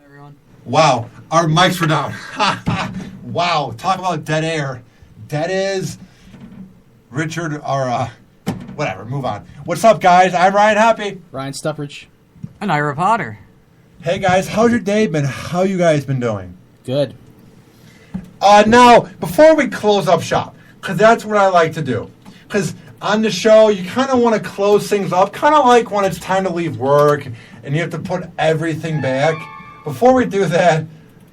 Everyone. Wow, our mics were down. Wow, talk about dead air. That is Richard, or whatever, move on. What's up, guys? I'm Ryan Hoppe. Ryan StupRICH. And Ira Potter. Hey, guys, how's your day been? How you guys been doing? Good. Now, before we close up shop, because that's what I like to do, because on the show, you kind of want to close things up, kind of like when it's time to leave work and you have to put everything back. Before we do that,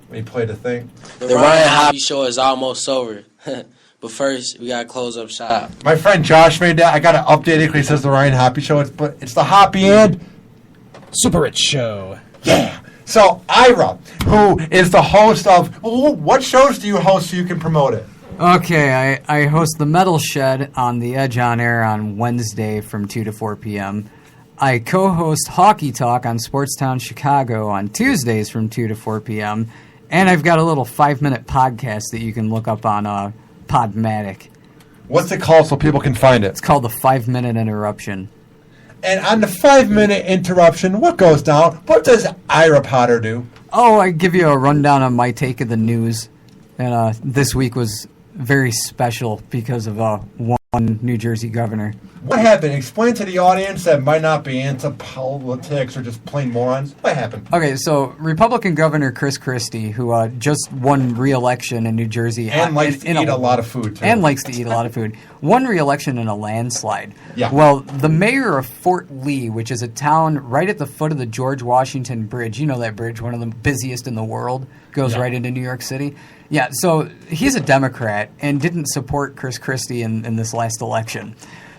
let me play the thing. The Ryan Hoppe Show is almost over. But first, we got to close up shop. My friend Josh made that. I got to update it because he says the Ryan Hoppe Show. It's the Hoppe and StupRICH Show. Yeah. So, Ira, who is the host of... What shows do you host so you can promote it? Okay, I host the Metal Shed on The Edge on Air on Wednesday from 2 to 4 p.m. I co-host Hockey Talk on Sportstown Chicago on Tuesdays from 2 to 4 p.m. And I've got a little 5-minute podcast that you can look up on Podmatic. What's it called so people can find it? It's called the 5-Minute Interruption. And on the 5-minute interruption, what goes down? What does Ira Potter do? Oh, I give you a rundown on my take of the news. And this week was very special because of one New Jersey governor. What happened? Explain to the audience that might not be into politics or just plain morons. What happened? Okay, so Republican Governor Chris Christie, who just won re-election in New Jersey. And likes to eat a lot of food, too. And likes to eat a lot of food. Won re-election in a landslide. Yeah. Well, the mayor of Fort Lee, which is a town right at the foot of the George Washington Bridge, you know that bridge, one of the busiest in the world, goes right into New York City. Yeah, so he's a Democrat and didn't support Chris Christie in this last election.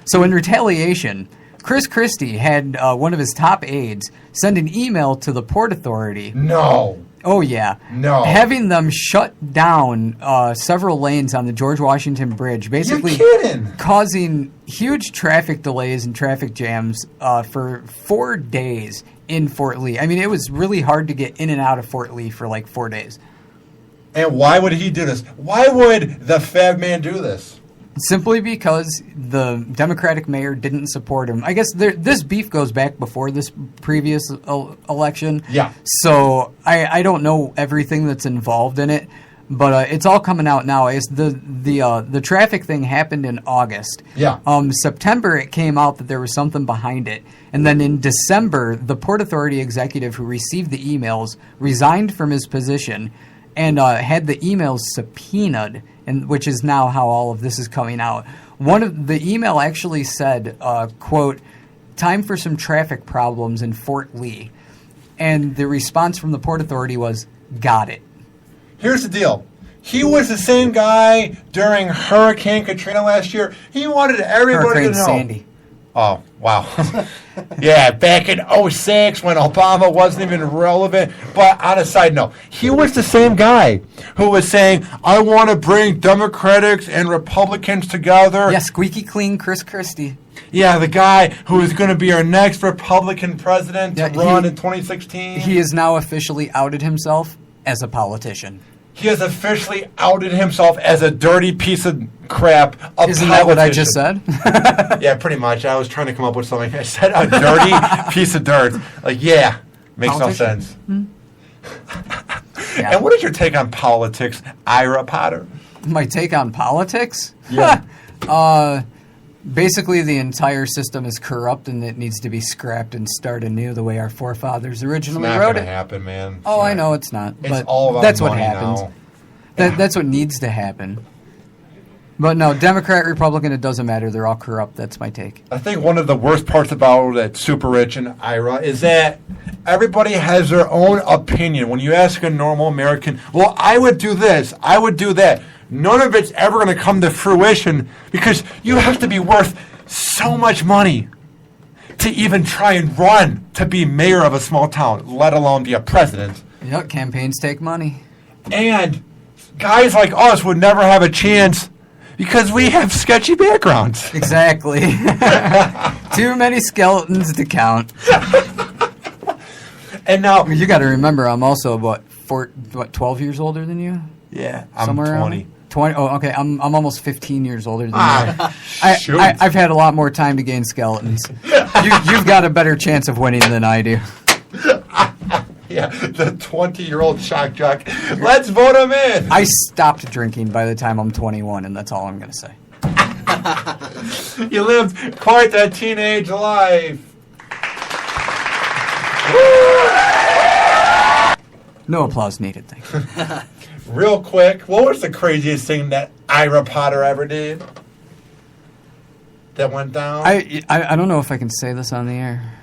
So in retaliation, Chris Christie had one of his top aides send an email to the Port Authority. No. Oh, yeah. No. Having them shut down several lanes on the George Washington Bridge, basically You're kidding. causing huge traffic delays and traffic jams for 4 days in Fort Lee. I mean, it was really hard to get in and out of Fort Lee for like 4 days. And why would he do this? Why would the fab man do this? Simply because the Democratic mayor didn't support him. I guess this beef goes back before this previous election. Yeah. So I don't know everything that's involved in it, but it's all coming out now. The traffic thing happened in August. Yeah. September it came out that there was something behind it, and then in December the Port Authority executive who received the emails resigned from his position and had the emails subpoenaed, and which is now how all of this is coming out. One of the email actually said, quote, "Time for some traffic problems in Fort Lee." And the response from the Port Authority was, "Got it." Here's the deal. He was the same guy during Hurricane Katrina last year. He wanted everybody Hurricane to know. Sandy. Oh, wow. Yeah, back in 2006 when Obama wasn't even relevant. But on a side note, he was the same guy who was saying, I want to bring Democrats and Republicans together. Yeah, squeaky clean Chris Christie. Yeah, the guy who is going to be our next Republican president to run in 2016. He has now officially outed himself as a politician. He has officially outed himself as a dirty piece of crap. Isn't that what I just said? Yeah, pretty much. I was trying to come up with something. I said a dirty piece of dirt. Like, yeah, makes no sense. Yeah. And what is your take on politics, Ira Potter? My take on politics? Yeah. Basically, the entire system is corrupt and it needs to be scrapped and start anew the way our forefathers originally It's not wrote going it. to happen, man. Oh, I know it's not. It's but all about that's what money happens. now. That's what needs to happen. But no, Democrat, Republican, it doesn't matter. They're all corrupt. That's my take. I think one of the worst parts about that StupRICH and Ira is that everybody has their own opinion. When you ask a normal American, well, I would do this, I would do that. None of it's ever going to come to fruition because you have to be worth so much money to even try and run to be mayor of a small town, let alone be a president. Yep, campaigns take money. And guys like us would never have a chance because we have sketchy backgrounds. Exactly. Too many skeletons to count. And now You got to remember, I'm also 12 years older than you. yeah, I'm Somewhere 20. around 20. Oh, okay. I'm almost 15 years older than you. Shoot. I've had a lot more time to gain skeletons. You've got a better chance of winning than I do. Yeah, the 20-year-old shock jock. Let's vote him in. I stopped drinking by the time I'm 21, and that's all I'm going to say. You lived quite that teenage life. No applause needed, thank you. Real quick, what was the craziest thing that Ira Potter ever did? That went down? I don't know if I can say this on the air,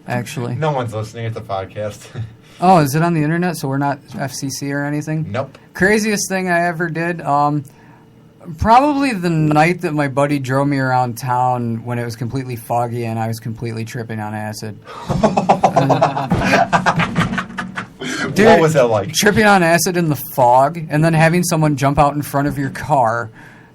actually. No one's listening. It's a podcast. Oh, is it on the internet, so we're not FCC or anything? Nope. Craziest thing I ever did? Probably the night that my buddy drove me around town when it was completely foggy and I was completely tripping on acid. Dude, what was that like? Tripping on acid in the fog and then having someone jump out in front of your car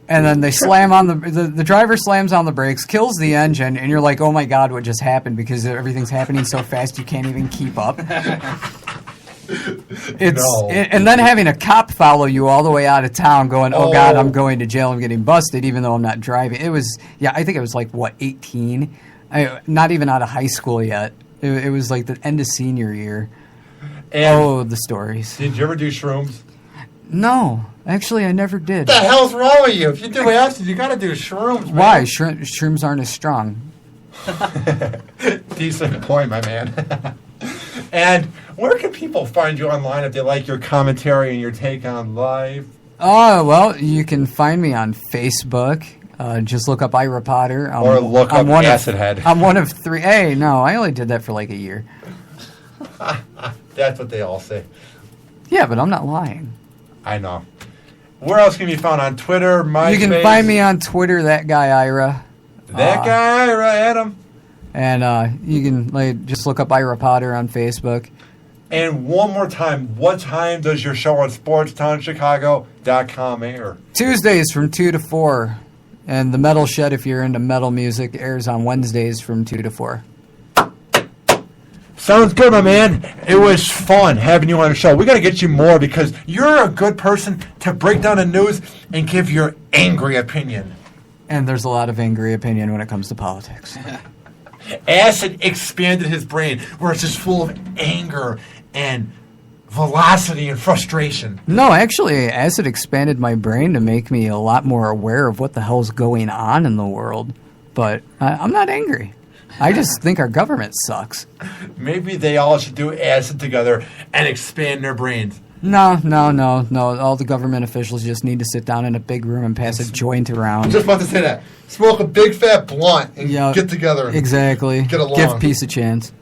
and then they slam on the driver slams on the brakes, kills the engine, and you're like, oh my God, what just happened? Because everything's happening so fast you can't even keep up. And then having a cop follow you all the way out of town going, oh God, I'm going to jail, I'm getting busted, even though I'm not driving. It was, I think it was like, 18? Not even out of high school yet. It was like the end of senior year. And the stories. Did you ever do shrooms? No, actually, I never did. What the hell's wrong with you? If you do acid, you got to do shrooms, man. Why? Shrooms aren't as strong. Decent point, my man. And where can people find you online if they like your commentary and your take on life? Oh, well, you can find me on Facebook. Just look up Ira Potter. Or look up Acid Head. I'm one of 3. Hey, no, I only did that for like a year. That's what they all say. Yeah, but I'm not lying. I know. Where else can you be found? On Twitter, MySpace? You can find me on Twitter, that guy Ira. That guy Ira, Adam. And you can just look up Ira Potter on Facebook. And one more time, what time does your show on SportsTownChicago.com air? Tuesdays from 2 to 4. And the Metal Shed, if you're into metal music, airs on Wednesdays from 2 to 4. Sounds good, my man. It was fun having you on the show. We got to get you more because you're a good person to break down the news and give your angry opinion. And there's a lot of angry opinion when it comes to politics. Acid expanded his brain where it's just full of anger and velocity and frustration. No, actually, acid expanded my brain to make me a lot more aware of what the hell's going on in the world. But I'm not angry. I just think our government sucks. Maybe they all should do acid together and expand their brains. No. All the government officials just need to sit down in a big room and pass a joint around. I'm just about to say that. Smoke a big fat blunt and get together. Exactly. Get along. Give peace a chance.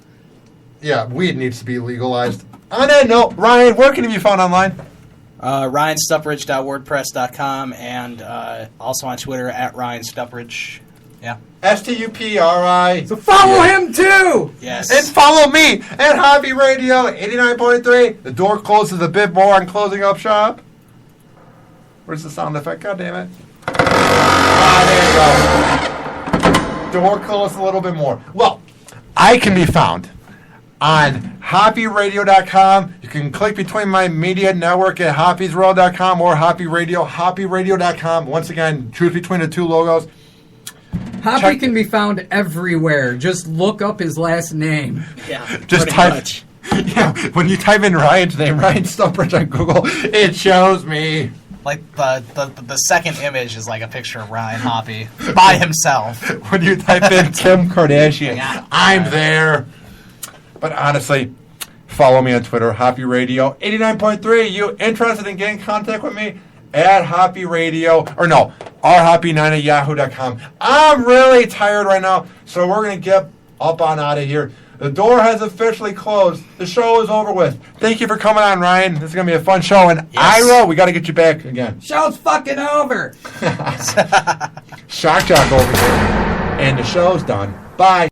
Yeah, weed needs to be legalized. On that note, Ryan, where can you be found online? RyanStupRICH.wordpress.com and also on Twitter at RyanStupRICH. Yeah. STUPRI. So follow him too! Yes. And follow me at Hoppe Radio 89.3. The door closes a bit more on closing up shop. Where's the sound effect? God damn it. There you go. Door closed a little bit more. Well, I can be found on HoppeRadio.com. You can click between my media network at HoppesWorld.com or Hoppe Radio, HoppeRadio.com. Once again, choose between the two logos. Hoppe can be found everywhere. Just look up his last name. Yeah, just type. Much. Yeah, when you type in Ryan's name, Ryan StupRICH on Google, it shows me. Like the second image is like a picture of Ryan Hoppe by himself. When you type in Kim Kardashian, Yeah. I'm there. But honestly, follow me on Twitter, Hoppe Radio 89.3. You interested in getting in contact with me? At Hoppe Radio, or no, rhoppe9 at yahoo.com. I'm really tired right now, so we're going to get up on out of here. The door has officially closed. The show is over with. Thank you for coming on, Ryan. This is going to be a fun show. And yes. Ira, we got to get you back again. Show's fucking over. Shock jock over here. And the show's done. Bye.